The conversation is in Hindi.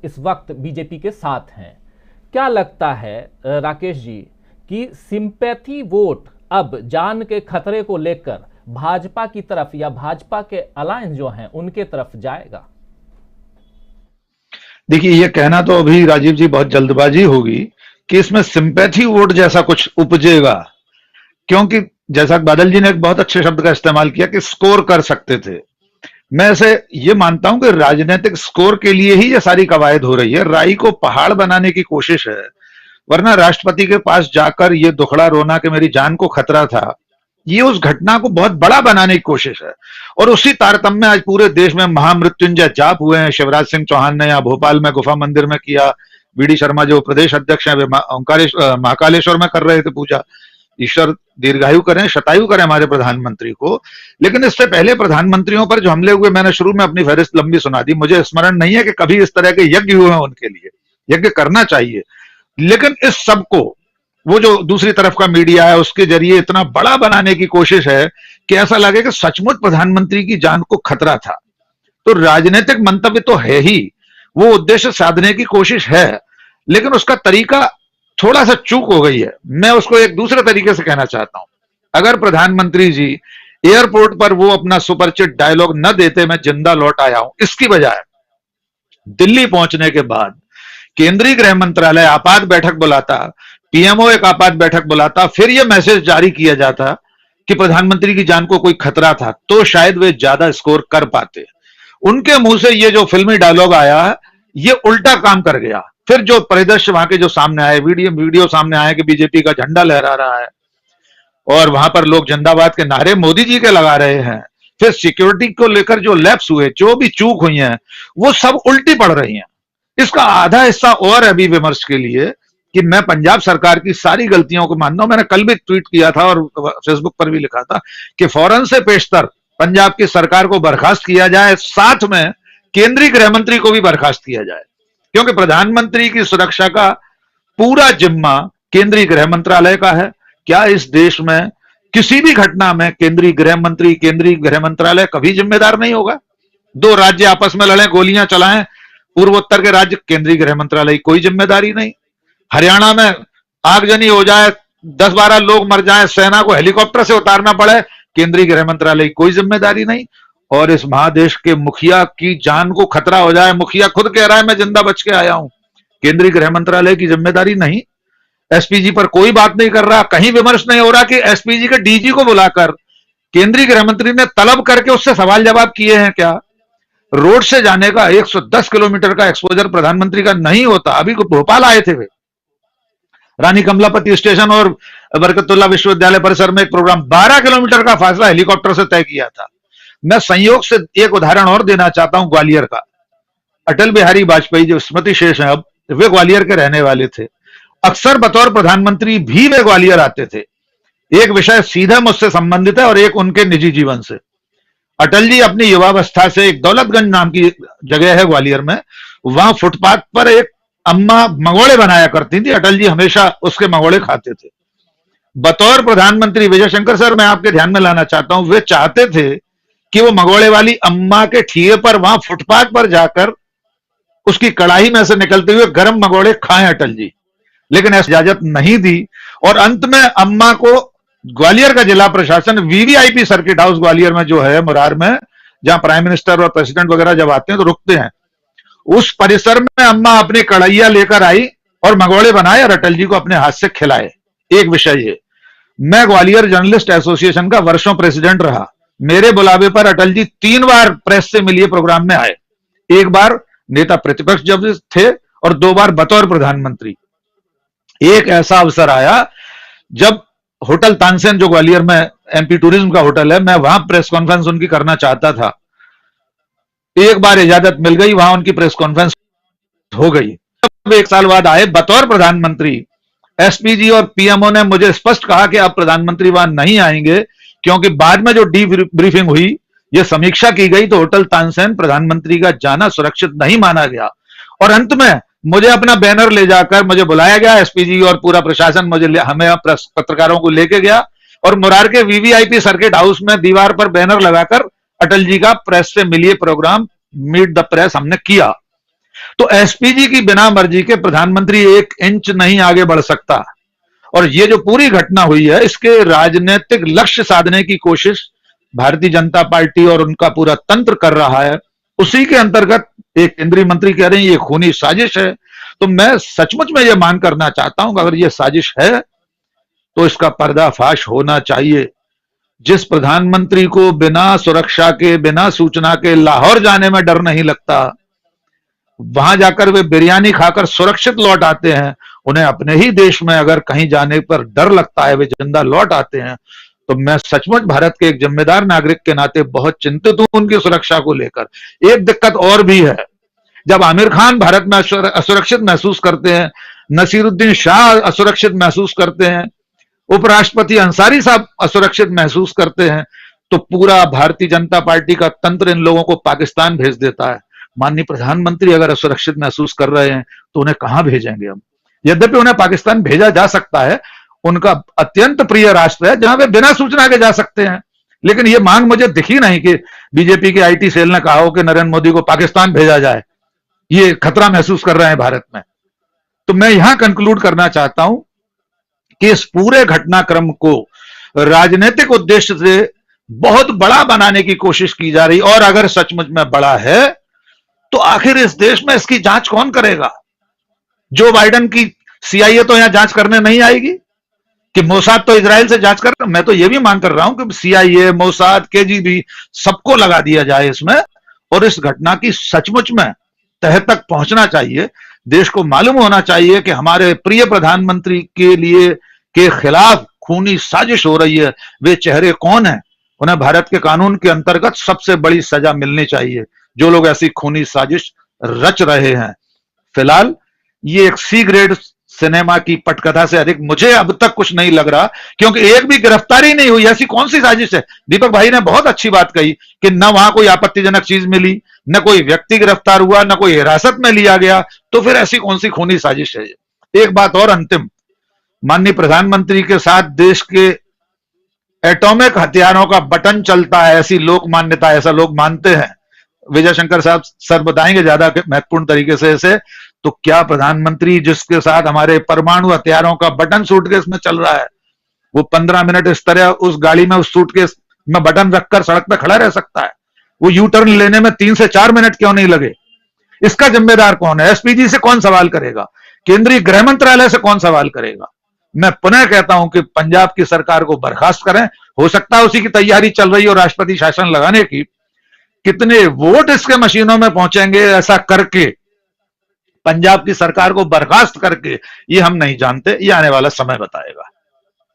इस वक्त बीजेपी के साथ हैं। क्या लगता है राकेश जी कि सिंपैथी वोट अब जान के खतरे को लेकर भाजपा की तरफ या भाजपा के अलायंस जो हैं उनके तरफ जाएगा? देखिए, ये कहना तो अभी राजीव जी बहुत जल्दबाजी होगी कि इसमें सिंपैथी वोट जैसा कुछ उपजेगा, क्योंकि जैसा बादल जी ने एक बहुत अच्छे शब्द का इस्तेमाल किया कि स्कोर कर सकते थे। मैं ऐसे ये मानता हूं कि राजनीतिक स्कोर के लिए ही ये सारी कवायद हो रही है, राई को पहाड़ बनाने की कोशिश है। वरना राष्ट्रपति के पास जाकर ये दुखड़ा रोना कि मेरी जान को खतरा था, ये उस घटना को बहुत बड़ा बनाने की कोशिश है। और उसी तारतम्य में आज पूरे देश में महामृत्युंजय जाप हुए हैं। शिवराज सिंह चौहान ने यहाँ भोपाल में गुफा मंदिर में किया, वीडी शर्मा जो प्रदेश अध्यक्ष हैं वे महाकालेश्वर में कर रहे थे पूजा। ईश्वर दीर्घायु करें, शतायु करें हमारे प्रधानमंत्री को। लेकिन इससे पहले प्रधानमंत्रियों पर जो हमले हुए, मैंने शुरू में अपनी फहरिस्त लंबी सुना दी। मुझे स्मरण नहीं है कि कभी इस तरह के यज्ञ हुए हैं उनके लिए। यज्ञ करना चाहिए, लेकिन इस सब को वो जो दूसरी तरफ का मीडिया है उसके जरिए इतना बड़ा बनाने की कोशिश है कि ऐसा लगे कि सचमुच प्रधानमंत्री की जान को खतरा था। तो राजनीतिक मंतव्य तो है ही, वो उद्देश्य साधने की कोशिश है, लेकिन उसका तरीका थोड़ा सा चूक हो गई है। मैं उसको एक दूसरे तरीके से कहना चाहता हूं। अगर प्रधानमंत्री जी एयरपोर्ट पर वो अपना सुपरिचित डायलॉग न देते, मैं जिंदा लौट आया हूं, इसकी बजाय दिल्ली पहुंचने के बाद केंद्रीय गृह मंत्रालय आपात बैठक बुलाता, पीएमओ एक आपात बैठक बुलाता, फिर यह मैसेज जारी किया जाता कि प्रधानमंत्री की जान को कोई खतरा था, तो शायद वे ज्यादा स्कोर कर पाते। उनके मुंह से ये जो फिल्मी डायलॉग आया, ये उल्टा काम कर गया। फिर जो परिदृश्य वहां के जो सामने आए, वीडियो सामने आए कि बीजेपी का झंडा लहरा रहा है और वहां पर लोग जिंदाबाद के नारे मोदी जी के लगा रहे हैं। फिर सिक्योरिटी को लेकर जो लैप्स हुए, जो भी चूक हुई हैं, वो सब उल्टी पड़ रही हैं। इसका आधा हिस्सा और अभी विमर्श के लिए कि मैं पंजाब सरकार की सारी गलतियों को मानता हूं। मैंने कल भी ट्वीट किया था और फेसबुक पर भी लिखा था कि फौरन से पेशतर पंजाब की सरकार को बर्खास्त किया जाए, साथ में केंद्रीय गृह मंत्री को भी बर्खास्त किया जाए, क्योंकि प्रधानमंत्री की सुरक्षा का पूरा जिम्मा केंद्रीय गृह मंत्रालय का है। क्या इस देश में किसी भी घटना में केंद्रीय गृह मंत्री, केंद्रीय गृह मंत्रालय कभी जिम्मेदार नहीं होगा? दो राज्य आपस में लड़े, गोलियां चलाएं, पूर्वोत्तर के राज्य, केंद्रीय गृह मंत्रालय की कोई जिम्मेदारी नहीं। हरियाणा में आगजनी हो जाए, 10-12 लोग मर जाएं, सेना को हेलीकॉप्टर से उतारना पड़े, केंद्रीय गृह मंत्रालय की कोई जिम्मेदारी नहीं। और इस महादेश के मुखिया की जान को खतरा हो जाए, मुखिया खुद कह रहा है मैं जिंदा बच के आया हूं, केंद्रीय गृह मंत्रालय की जिम्मेदारी नहीं। एसपीजी पर कोई बात नहीं कर रहा, कहीं विमर्श नहीं हो रहा कि एसपीजी के डीजी को बुलाकर केंद्रीय गृह मंत्री ने तलब करके उससे सवाल जवाब किए हैं क्या? रोड से जाने का 110 किलोमीटर का एक्सपोजर प्रधानमंत्री का नहीं होता। अभी भोपाल आए थे वे, रानी कमलापति स्टेशन और बरकतुल्ला विश्वविद्यालय परिसर में एक प्रोग्राम, 12 किलोमीटर का फासला हेलीकॉप्टर से तय किया था। मैं संयोग से एक उदाहरण और देना चाहता हूं ग्वालियर का। अटल बिहारी वाजपेयी जो स्मृति शेष हैं अब, वे ग्वालियर के रहने वाले थे। अक्सर बतौर प्रधानमंत्री भी वे ग्वालियर आते थे। एक विषय सीधा मुझसे संबंधित है और एक उनके निजी जीवन से। अटल जी अपनी युवावस्था से, एक दौलतगंज नाम की जगह है ग्वालियर में, वहां फुटपाथ पर एक अम्मा मंगोड़े बनाया करती थी। अटल जी हमेशा उसके मंगोड़े खाते थे। बतौर प्रधानमंत्री विजय शंकर सर, मैं आपके ध्यान में लाना चाहता हूं, वे चाहते थे कि वो मंगोड़े वाली अम्मा के ठिए पर, वहां फुटपाथ पर जाकर उसकी कड़ाही में से निकलते हुए गर्म मंगोड़े खाएं अटल जी, लेकिन ऐसी इजाजत नहीं दी। और अंत में अम्मा को ग्वालियर का जिला प्रशासन वीवीआईपी सर्किट हाउस ग्वालियर में जो है मुरार में, जहां प्राइम मिनिस्टर और प्रेसिडेंट वगैरह जब आते हैं तो रुकते हैं, उस परिसर में अम्मा अपनी कढ़ैया लेकर आई और मंगोड़े बनाए और अटल जी को अपने हाथ से खिलाए। एक विषय ये, मैं ग्वालियर जर्नलिस्ट एसोसिएशन का वर्षों प्रेसिडेंट रहा। मेरे बुलावे पर अटल जी 3 बार प्रेस से मिलिए प्रोग्राम में आए। एक बार नेता प्रतिपक्ष जब थे और 2 बार बतौर प्रधानमंत्री। एक ऐसा अवसर आया जब होटल तानसेन जो ग्वालियर में एमपी टूरिज्म का होटल है, मैं वहां प्रेस कॉन्फ्रेंस उनकी करना चाहता था। एक बार इजाजत मिल गई, वहां उनकी प्रेस कॉन्फ्रेंस हो गई। अब 1 साल बाद आए बतौर प्रधानमंत्री, एसपीजी और पीएमओ ने मुझे स्पष्ट कहा कि अब प्रधानमंत्री वहां नहीं आएंगे, क्योंकि बाद में जो डी ब्रीफिंग हुई, यह समीक्षा की गई तो होटल तानसेन प्रधानमंत्री का जाना सुरक्षित नहीं माना गया। और अंत में मुझे अपना बैनर ले जाकर मुझे बुलाया गया, एसपीजी और पूरा प्रशासन हमें पत्रकारों को लेके गया और मुरार के वीवीआईपी सर्किट हाउस में दीवार पर बैनर लगाकर अटल जी का प्रेस से मिलिए प्रोग्राम, मीट द प्रेस, हमने किया। तो एसपीजी की बिना मर्जी के प्रधानमंत्री 1 इंच नहीं आगे बढ़ सकता। और ये जो पूरी घटना हुई है, इसके राजनीतिक लक्ष्य साधने की कोशिश भारतीय जनता पार्टी और उनका पूरा तंत्र कर रहा है। उसी के अंतर्गत एक केंद्रीय मंत्री कह रहे हैं ये खूनी साजिश है। तो मैं सचमुच में ये मान करना चाहता हूं कि अगर ये साजिश है तो इसका पर्दाफाश होना चाहिए। जिस प्रधानमंत्री को बिना सुरक्षा के, बिना सूचना के लाहौर जाने में डर नहीं लगता, वहां जाकर वे बिरयानी खाकर सुरक्षित लौट आते हैं, उन्हें अपने ही देश में अगर कहीं जाने पर डर लगता है, वे जिंदा लौट आते हैं, तो मैं सचमुच भारत के एक जिम्मेदार नागरिक के नाते बहुत चिंतित हूं उनकी सुरक्षा को लेकर। एक दिक्कत और भी है, जब आमिर खान भारत में असुरक्षित महसूस करते हैं, नसीरुद्दीन शाह असुरक्षित महसूस करते हैं, उपराष्ट्रपति अंसारी साहब असुरक्षित महसूस करते हैं, तो पूरा भारतीय जनता पार्टी का तंत्र इन लोगों को पाकिस्तान भेज देता है। माननीय प्रधानमंत्री अगर असुरक्षित महसूस कर रहे हैं तो उन्हें कहां भेजेंगे हम? यद्यपि उन्हें पाकिस्तान भेजा जा सकता है, उनका अत्यंत प्रिय राष्ट्र है जहां वे बिना सूचना के जा सकते हैं, लेकिन यह मांग मुझे दिखी नहीं कि बीजेपी के आईटी सेल ने कहा हो कि नरेंद्र मोदी को पाकिस्तान भेजा जाए। ये खतरा महसूस कर रहे हैं भारत में। तो मैं यहां कंक्लूड करना चाहता हूं कि इस पूरे घटनाक्रम को राजनीतिक उद्देश्य से बहुत बड़ा बनाने की कोशिश की जा रही, और अगर सचमुच में बड़ा है तो आखिर इस देश में इसकी जांच कौन करेगा? जो बाइडेन की सीआईए तो यहां जांच करने नहीं आएगी कि मोसाद तो इजराइल से जांच कर। मैं तो यह भी मांग कर रहा हूं कि सीआईए, मोसाद, केजीबी सबको लगा दिया जाए इसमें, और इस घटना की सचमुच में तह तक पहुंचना चाहिए। देश को मालूम होना चाहिए कि हमारे प्रिय प्रधानमंत्री के लिए के खिलाफ खूनी साजिश हो रही है। वे चेहरे कौन हैं? उन्हें भारत के कानून के अंतर्गत सबसे बड़ी सजा मिलनी चाहिए जो लोग ऐसी खूनी साजिश रच रहे हैं। फिलहाल ये एक सी ग्रेड सिनेमा की पटकथा से अधिक मुझे अब तक कुछ नहीं लग रहा, क्योंकि एक भी गिरफ्तारी नहीं हुई। ऐसी कौन सी साजिश है? दीपक भाई ने बहुत अच्छी बात कही कि न वहां कोई आपत्तिजनक चीज मिली, न कोई व्यक्ति गिरफ्तार हुआ, न कोई हिरासत में लिया गया, तो फिर ऐसी कौन सी खूनी साजिश है? एक बात और अंतिम, माननीय प्रधानमंत्री के साथ देश के एटॉमिक हथियारों का बटन चलता है, ऐसी लोक मान्यता, ऐसा लोग मानते हैं। विजय शंकर साहब सर बताएंगे ज्यादा महत्वपूर्ण तरीके से इसे। तो क्या प्रधानमंत्री जिसके साथ हमारे परमाणु हथियारों का बटन सूटकेस में चल रहा है, वो 15 मिनट इस तरह उस गाड़ी में, उस सूटकेस में बटन रखकर सड़क पे खड़ा रह सकता है? वो यू टर्न लेने में 3 से 4 मिनट क्यों नहीं लगे? इसका जिम्मेदार कौन है? एसपीजी से कौन सवाल करेगा? केंद्रीय गृह मंत्रालय से कौन सवाल करेगा? मैं पुनः कहता हूं कि पंजाब की सरकार को बर्खास्त करें। हो सकता है उसी की तैयारी चल रही हो राष्ट्रपति शासन लगाने की। कितने वोट इसके मशीनों में पहुंचेंगे ऐसा करके, पंजाब की सरकार को बर्खास्त करके, ये हम नहीं जानते। ये आने वाला समय बताएगा।